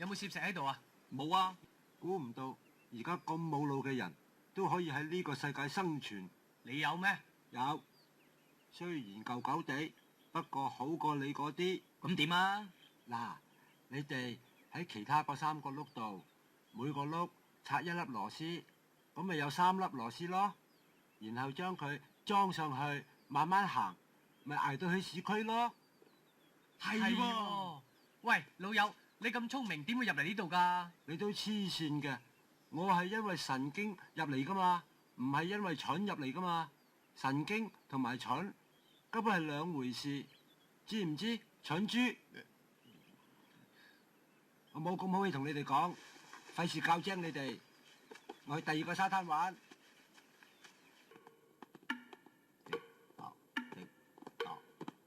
有冇攝石喺度啊？冇啊。估唔到而家咁冇腦嘅人都可以喺呢個世界生存。你有咩？有，雖然舊舊地，不過好過你嗰啲。咁點啊？嗱，你哋喺其他嗰3個轆度，每個轆插1粒螺絲，咁咪有3粒螺絲咯。然後將佢裝上去，慢慢行，咪捱到去市區咯。係喎。喂，老友，你咁聰明，點會入嚟呢度㗎？你都黐線嘅，我係因為神經入嚟噶嘛，唔係因為蠢入嚟噶嘛。神經同埋蠢根本係兩回事，知唔知？蠢豬！我冇咁好氣同你哋講，費事教精你哋。我去第2個沙灘玩。